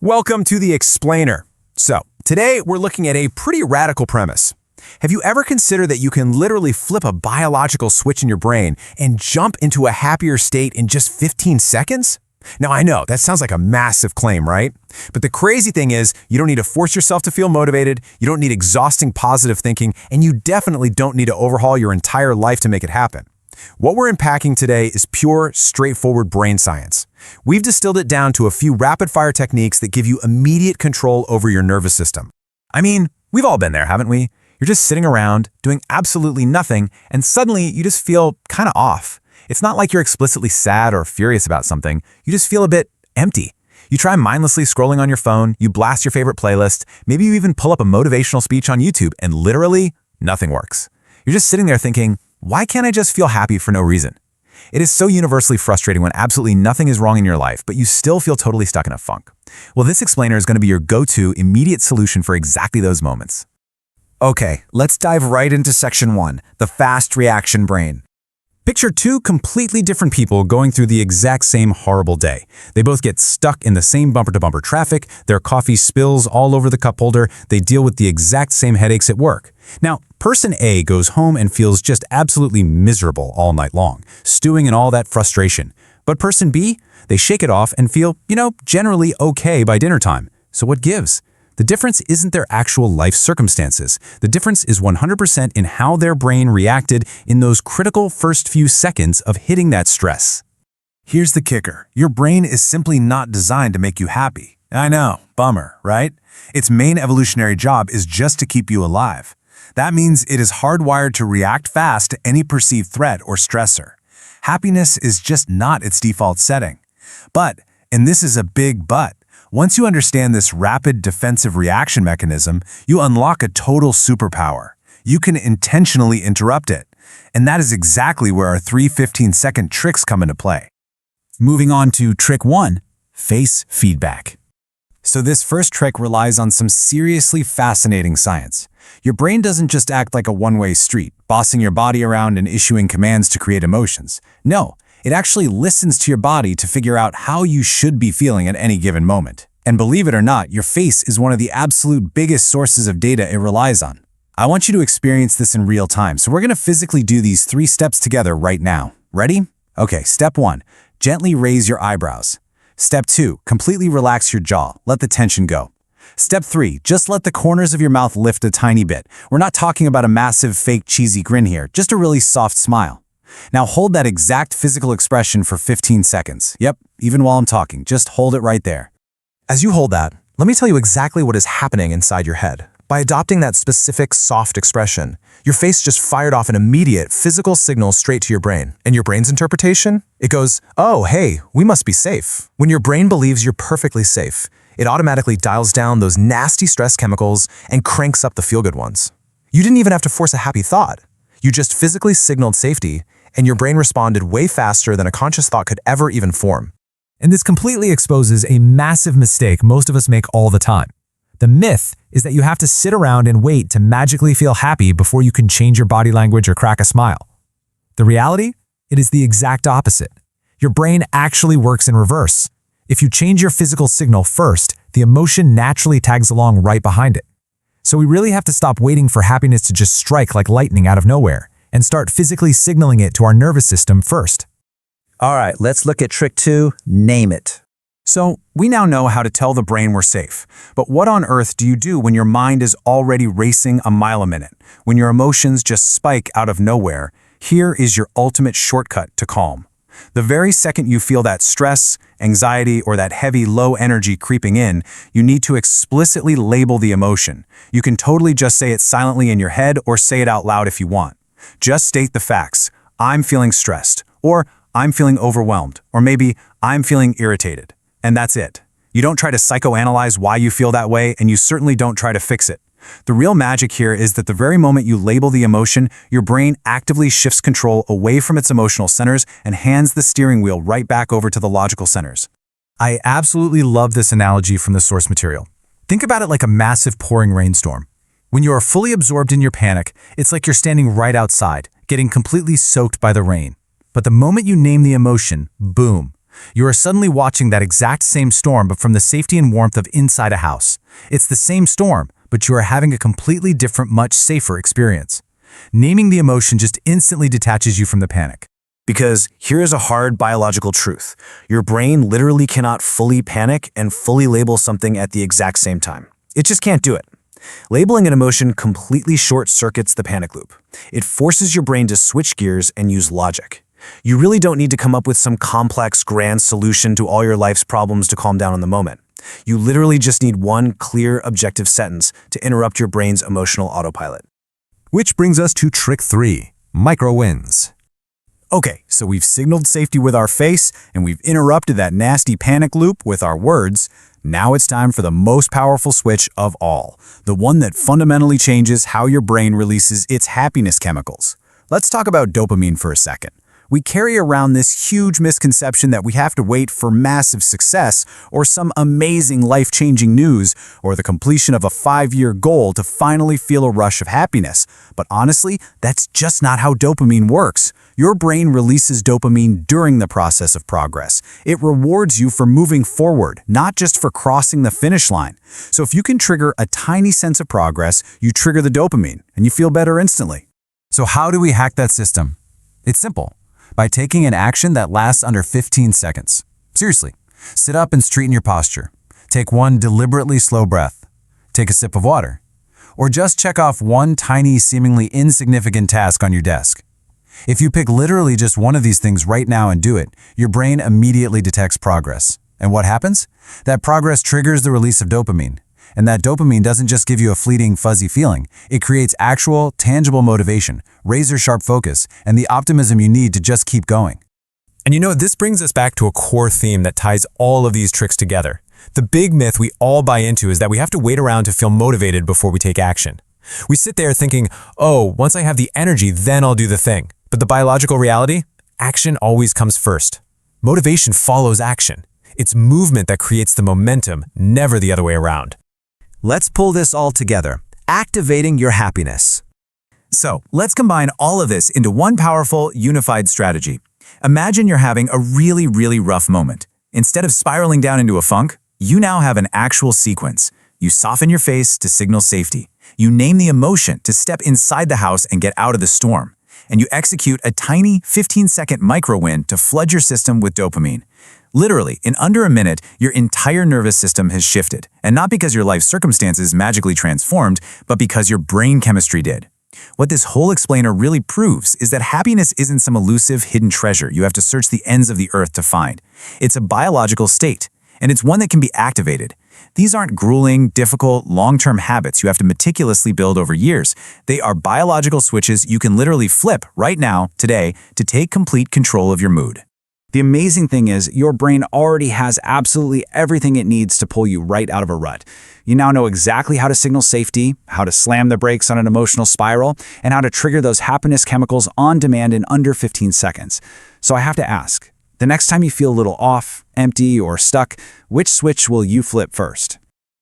Welcome to The Explainer. So, today we're looking at a pretty radical premise. Have you ever considered that you can literally flip a biological switch in your brain and jump into a happier state in just 15 seconds? Now, I know, that sounds like a massive claim, right? But the crazy thing is, you don't need to force yourself to feel motivated, you don't need exhausting positive thinking, and you definitely don't need to overhaul your entire life to make it happen. What we're unpacking today is pure, straightforward brain science. We've distilled it down to a few rapid-fire techniques that give you immediate control over your nervous system. I mean, we've all been there, haven't we? You're just sitting around, doing absolutely nothing, and suddenly you just feel kind of off. It's not like you're explicitly sad or furious about something, you just feel a bit empty. You try mindlessly scrolling on your phone, you blast your favorite playlist, maybe you even pull up a motivational speech on YouTube, and literally, nothing works. You're just sitting there thinking, why can't I just feel happy for no reason? It is so universally frustrating when absolutely nothing is wrong in your life, but you still feel totally stuck in a funk. Well, this explainer is going to be your go-to immediate solution for exactly those moments. Okay, let's dive right into section 1, the fast reaction brain. Picture two completely different people going through the exact same horrible day. They both get stuck in the same bumper-to-bumper traffic, their coffee spills all over the cup holder, they deal with the exact same headaches at work. Now, person A goes home and feels just absolutely miserable all night long, stewing in all that frustration. But person B, they shake it off and feel, generally okay by dinner time. So what gives? The difference isn't their actual life circumstances. The difference is 100% in how their brain reacted in those critical first few seconds of hitting that stress. Here's the kicker. Your brain is simply not designed to make you happy. I know, bummer, right? Its main evolutionary job is just to keep you alive. That means it is hardwired to react fast to any perceived threat or stressor. Happiness is just not its default setting. But, and this is a big but, once you understand this rapid defensive reaction mechanism, you unlock a total superpower. You can intentionally interrupt it. And that is exactly where our 3 15-second tricks come into play. Moving on to trick 1, face feedback. So this first trick relies on some seriously fascinating science. Your brain doesn't just act like a one-way street, bossing your body around and issuing commands to create emotions. No, it actually listens to your body to figure out how you should be feeling at any given moment. And believe it or not, your face is one of the absolute biggest sources of data it relies on. I want you to experience this in real time, so we're going to physically do these 3 steps together right now. Ready? Okay, step 1, gently raise your eyebrows. Step 2, completely relax your jaw, let the tension go. Step 3, just let the corners of your mouth lift a tiny bit. We're not talking about a massive fake cheesy grin here, just a really soft smile. Now hold that exact physical expression for 15 seconds. Yep, even while I'm talking, just hold it right there. As you hold that, let me tell you exactly what is happening inside your head. By adopting that specific soft expression, your face just fired off an immediate physical signal straight to your brain. And your brain's interpretation? It goes, oh, hey, we must be safe. When your brain believes you're perfectly safe, it automatically dials down those nasty stress chemicals and cranks up the feel-good ones. You didn't even have to force a happy thought. You just physically signaled safety, and your brain responded way faster than a conscious thought could ever even form. And this completely exposes a massive mistake most of us make all the time. The myth is that you have to sit around and wait to magically feel happy before you can change your body language or crack a smile. The reality? It is the exact opposite. Your brain actually works in reverse. If you change your physical signal first, the emotion naturally tags along right behind it. So we really have to stop waiting for happiness to just strike like lightning out of nowhere and start physically signaling it to our nervous system first. All right, let's look at trick 2, name it. So, we now know how to tell the brain we're safe. But what on earth do you do when your mind is already racing a mile a minute? When your emotions just spike out of nowhere? Here is your ultimate shortcut to calm. The very second you feel that stress, anxiety, or that heavy, low energy creeping in, you need to explicitly label the emotion. You can totally just say it silently in your head or say it out loud if you want. Just state the facts. I'm feeling stressed, or I'm feeling overwhelmed, or maybe I'm feeling irritated. And that's it. You don't try to psychoanalyze why you feel that way, and you certainly don't try to fix it. The real magic here is that the very moment you label the emotion, your brain actively shifts control away from its emotional centers and hands the steering wheel right back over to the logical centers. I absolutely love this analogy from the source material. Think about it like a massive pouring rainstorm. When you are fully absorbed in your panic, it's like you're standing right outside, getting completely soaked by the rain. But the moment you name the emotion, boom, You are suddenly watching that exact same storm, but from the safety and warmth of inside a house. It's the same storm, but you are having a completely different, much safer experience. Naming the emotion just instantly detaches you from the panic. Because here is a hard biological truth. Your brain literally cannot fully panic and fully label something at the exact same time. It just can't do it. Labeling an emotion completely short-circuits the panic loop. It forces your brain to switch gears and use logic. You really don't need to come up with some complex, grand solution to all your life's problems to calm down in the moment. You literally just need one clear, objective sentence to interrupt your brain's emotional autopilot. Which brings us to trick 3, micro wins. Okay, so we've signaled safety with our face, and we've interrupted that nasty panic loop with our words. Now it's time for the most powerful switch of all, the one that fundamentally changes how your brain releases its happiness chemicals. Let's talk about dopamine for a second. We carry around this huge misconception that we have to wait for massive success or some amazing life-changing news or the completion of a 5-year goal to finally feel a rush of happiness. But honestly, that's just not how dopamine works. Your brain releases dopamine during the process of progress. It rewards you for moving forward, not just for crossing the finish line. So if you can trigger a tiny sense of progress, you trigger the dopamine and you feel better instantly. So how do we hack that system? It's simple. By taking an action that lasts under 15 seconds. Seriously, sit up and straighten your posture. Take one deliberately slow breath. Take a sip of water. Or just check off one tiny, seemingly insignificant task on your desk. If you pick literally just one of these things right now and do it, your brain immediately detects progress. And what happens? That progress triggers the release of dopamine. And that dopamine doesn't just give you a fleeting, fuzzy feeling. It creates actual, tangible motivation, razor-sharp focus, and the optimism you need to just keep going. And you know, this brings us back to a core theme that ties all of these tricks together. The big myth we all buy into is that we have to wait around to feel motivated before we take action. We sit there thinking, oh, once I have the energy, then I'll do the thing. But the biological reality? Action always comes first. Motivation follows action. It's movement that creates the momentum, never the other way around. Let's pull this all together, activating your happiness. So, let's combine all of this into one powerful, unified strategy. Imagine you're having a really rough moment. Instead of spiraling down into a funk, you now have an actual sequence. You soften your face to signal safety. You name the emotion to step inside the house and get out of the storm. And you execute a tiny 15-second micro-win to flood your system with dopamine. Literally, in under a minute, your entire nervous system has shifted, and not because your life circumstances magically transformed, but because your brain chemistry did. What this whole explainer really proves is that happiness isn't some elusive hidden treasure you have to search the ends of the earth to find. It's a biological state, and it's one that can be activated. These aren't grueling, difficult, long-term habits you have to meticulously build over years. They are biological switches you can literally flip right now, today, to take complete control of your mood. The amazing thing is, your brain already has absolutely everything it needs to pull you right out of a rut. You now know exactly how to signal safety, how to slam the brakes on an emotional spiral, and how to trigger those happiness chemicals on demand in under 15 seconds. So I have to ask, the next time you feel a little off, empty, or stuck, which switch will you flip first?